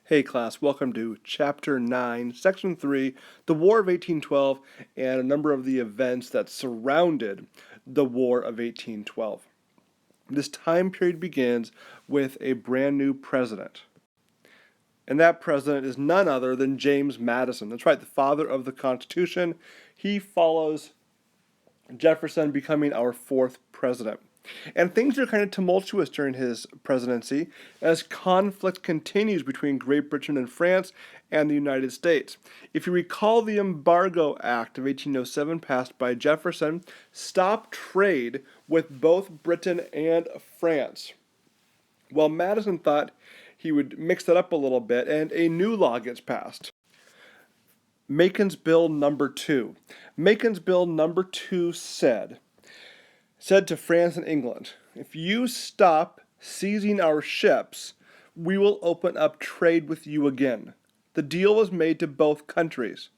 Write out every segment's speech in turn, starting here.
Hey class, welcome to Chapter 9, Section 3, the War of 1812, and a number of the events that surrounded the War of 1812. This time period begins with a brand new president. And that president is none other than James Madison. That's right, the father of the Constitution. He follows Jefferson becoming our fourth president. And things are kind of tumultuous during his presidency as conflict continues between Great Britain and France and the United States. If you recall, the Embargo Act of 1807 passed by Jefferson stopped trade with both Britain and France. Well, Madison thought he would mix that up a little bit, and a new law gets passed. Macon's Bill number 2. Macon's Bill number 2 said to France and England, if you stop seizing our ships, we will open up trade with you again. The deal was made to both countries.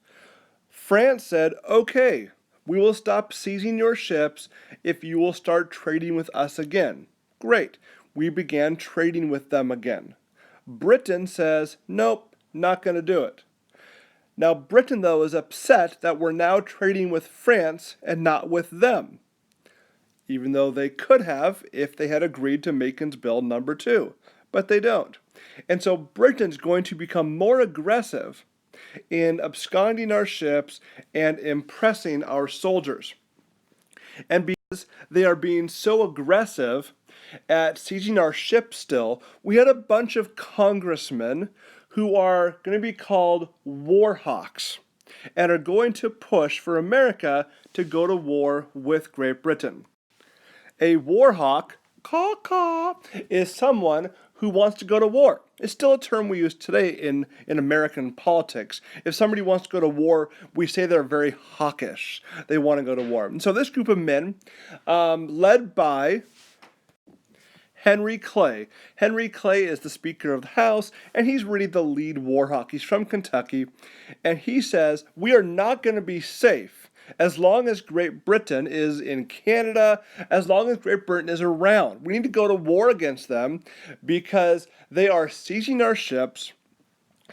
France said, okay, we will stop seizing your ships if you will start trading with us again. Great. We began trading with them again. Britain says, nope, not going to do it. Now, Britain, though, is upset that we're now trading with France and not with them, even though they could have if they had agreed to Macon's Bill number 2, but they don't. And so Britain's going to become more aggressive in absconding our ships and impressing our soldiers. And because they are being so aggressive at seizing our ships still, we had a bunch of congressmen who are going to be called war hawks and are going to push for America to go to war with Great Britain. A war hawk, is someone who wants to go to war. It's still a term we use today in American politics. If somebody wants to go to war, we say they're very hawkish. They want to go to war. And so this group of men, led by Henry Clay. Henry Clay is the Speaker of the House, and he's really the lead war hawk. He's from Kentucky, and he says, we are not going to be safe as long as Great Britain is in Canada, as long as Great Britain is around. We need to go to war against them because they are seizing our ships,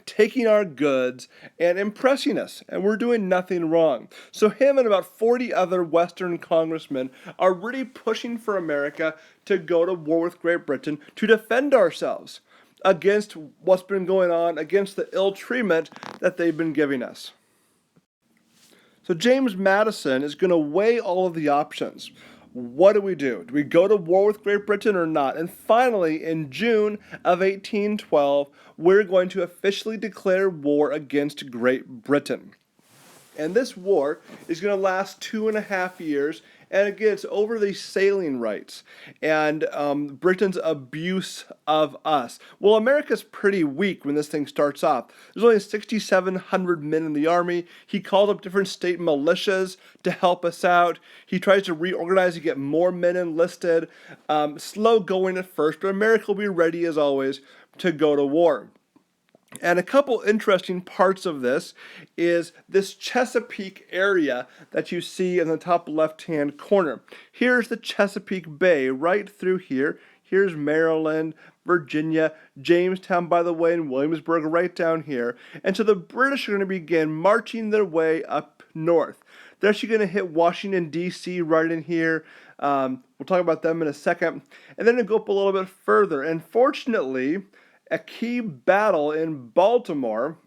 taking our goods, and impressing us, and we're doing nothing wrong. So him and about 40 other Western congressmen are really pushing for America to go to war with Great Britain to defend ourselves against what's been going on, against the ill treatment that they've been giving us. So James Madison is going to weigh all of the options. What do? Do we go to war with Great Britain or not? And finally, in June of 1812, we're going to officially declare war against Great Britain. And this war is going to last 2.5 years. And again, it's over these sailing rights and Britain's abuse of us. Well, America's pretty weak when this thing starts off. There's only 6,700 men in the army. He called up different state militias to help us out. He tries to reorganize to get more men enlisted. Slow going at first, but America will be ready as always to go to war. And a couple interesting parts of this is this Chesapeake area that you see in the top left-hand corner. Here's the Chesapeake Bay right through here. Here's Maryland, Virginia, Jamestown, by the way, and Williamsburg right down here. And so the British are going to begin marching their way up north. They're actually going to hit Washington, D.C. right in here. We'll talk about them in a second. And then to go up a little bit further. And fortunately, a key battle in Baltimore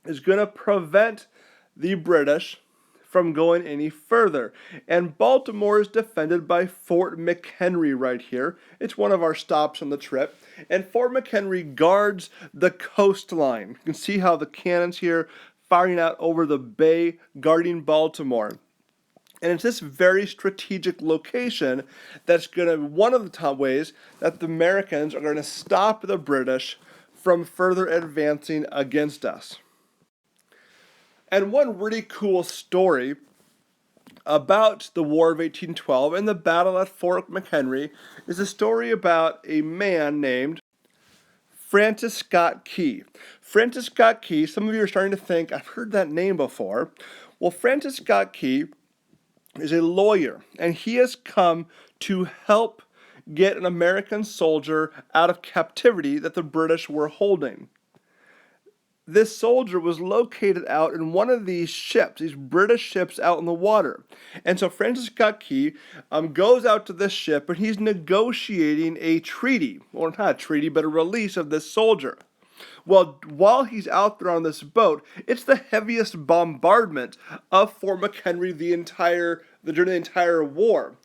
is going to prevent the British from going any further. And Baltimore is defended by Fort Mchenry right here. It's one of our stops on the trip. And Fort Mchenry guards the coastline. You can see how the cannons here firing out over the bay, guarding Baltimore. And it's this very strategic location that's going to be one of the top ways that the Americans are going to stop the British from further advancing against us. And one really cool story about the War of 1812 and the battle at Fort McHenry is a story about a man named Francis Scott Key. Francis Scott Key, some of you are starting to think, I've heard that name before. Well, Francis Scott Key is a lawyer, and he has come to help get an American soldier out of captivity that the British were holding. this soldier was located out in one of these ships, these British ships out in the water. And so Francis Scott Key goes out to this ship, and he's negotiating a treaty, or not a treaty, but a release of this soldier. Well, while he's out there on this boat, it's the heaviest bombardment of Fort McHenry during the entire war.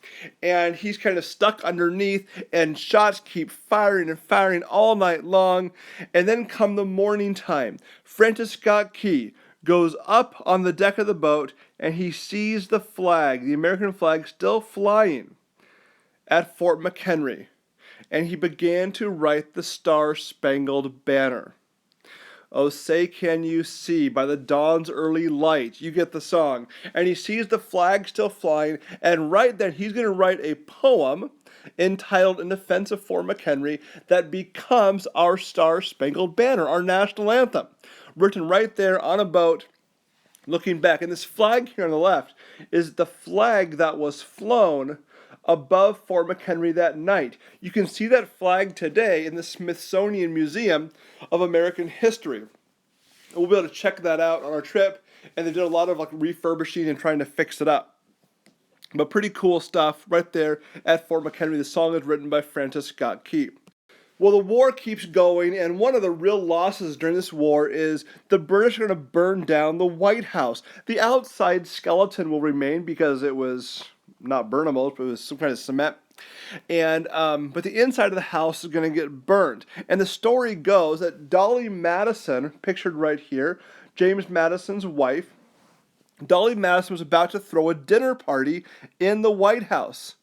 And he's kind of stuck underneath, and shots keep firing and firing all night long. And then come the morning time, Francis Scott Key goes up on the deck of the boat, and he sees the flag, the American flag, still flying at Fort McHenry. And he began to write the Star-Spangled Banner. Oh, say can you see by the dawn's early light, you get the song. And he sees the flag still flying, and right then he's going to write a poem entitled In Defense of Fort McHenry that becomes our Star-Spangled Banner, our national anthem. Written right there on a boat, looking back. And this flag here on the left is the flag that was flown above Fort McHenry that night. You can see that flag today in the Smithsonian Museum of American History. We'll be able to check that out on our trip, and they did a lot of refurbishing and trying to fix it up. But pretty cool stuff right there at Fort McHenry. The song is written by Francis Scott Key. Well, the war keeps going, and one of the real losses during this war is the British are going to burn down the White House. The outside skeleton will remain because it was not burnable, but it was some kind of cement. And but the inside of the house is going to get burned. And the story goes that Dolly Madison, pictured right here, James Madison's wife, Dolly Madison was about to throw a dinner party in the White House.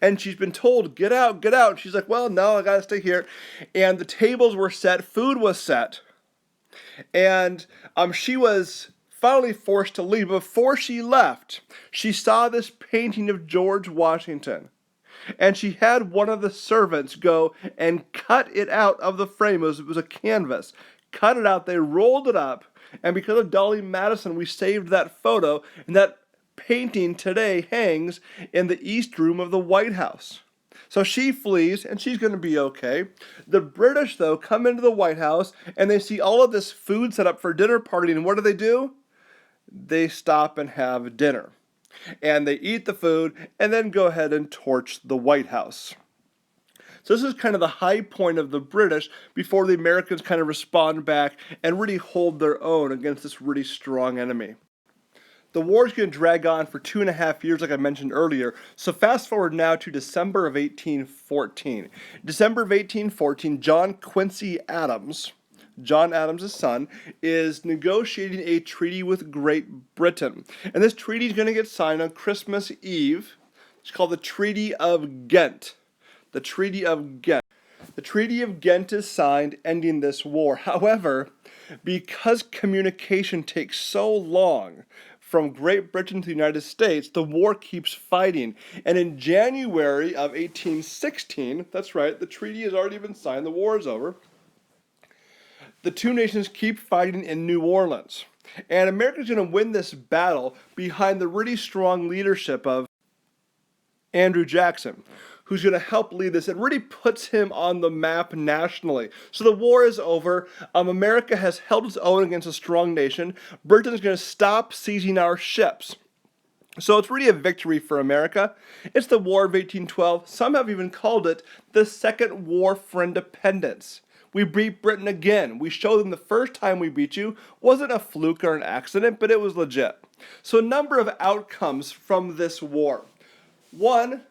And she's been told, get out, get out. And she's like, well, no, I got to stay here. And the tables were set, food was set. And she was finally forced to leave. Before she left, she saw this painting of George Washington. And she had one of the servants go and cut it out of the frame. It was a canvas. Cut it out. They rolled it up. And because of Dolly Madison, we saved that photo. And that painting today hangs in the East Room of the White House. So she flees, and she's going to be okay. The British, though, come into the White House, and they see all of this food set up for dinner party. And what do? They stop and have dinner. And they eat the food and then go ahead and torch the White House. So this is kind of the high point of the British before the Americans kind of respond back and really hold their own against this really strong enemy. The war is going to drag on for 2.5 years, like I mentioned earlier. So fast forward now to December of 1814. December of 1814, John Quincy Adams, John Adams' son, is negotiating a treaty with Great Britain. And this treaty is going to get signed on Christmas Eve. It's called the Treaty of Ghent. The Treaty of Ghent. The Treaty of Ghent is signed, ending this war. However, because communication takes so long from Great Britain to the United States, the war keeps fighting. And in January of 1816, that's right, the treaty has already been signed, the war is over, the two nations keep fighting in New Orleans. And America's going to win this battle behind the really strong leadership of Andrew Jackson, who's going to help lead this. It really puts him on the map nationally. So the war is over. America has held its own against a strong nation. Britain's going to stop seizing our ships. So it's really a victory for America. It's the War of 1812. Some have even called it the Second War for Independence. We beat Britain again. We showed them the first time we beat you wasn't a fluke or an accident, but it was legit. So a number of outcomes from this war. One,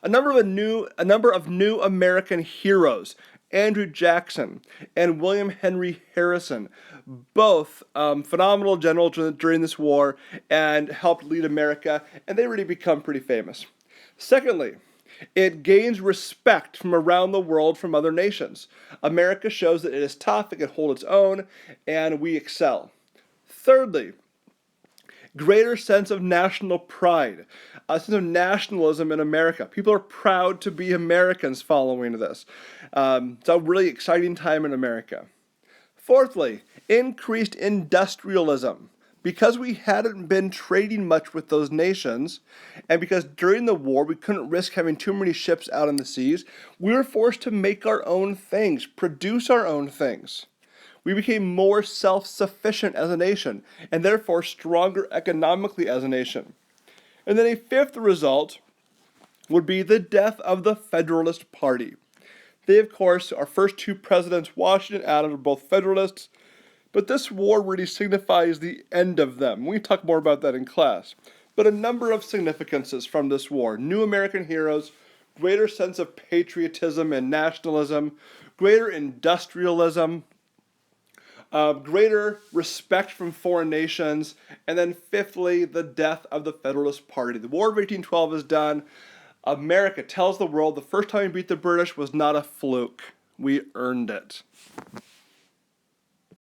a number of new American heroes, Andrew Jackson and William Henry Harrison, both phenomenal generals during this war and helped lead America, and they really become pretty famous. Secondly, it gains respect from around the world from other nations. America shows that it is tough, it can hold its own, and we excel. Thirdly, greater sense of national pride, a sense of nationalism in America. People are proud to be Americans following this. It's a really exciting time in America. Fourthly, increased industrialism. Because we hadn't been trading much with those nations, and because during the war we couldn't risk having too many ships out in the seas, we were forced to make our own things, produce our own things. We became more self-sufficient as a nation, and therefore stronger economically as a nation. And then a fifth result would be the death of the Federalist Party. They, of course, our first two presidents, Washington and Adams, were both Federalists, but this war really signifies the end of them. We can talk more about that in class. But a number of significances from this war: new American heroes, greater sense of patriotism and nationalism, greater industrialism, greater respect from foreign nations, and then fifthly, the death of the Federalist Party. The War of 1812 is done. America tells the world the first time we beat the British was not a fluke. We earned it.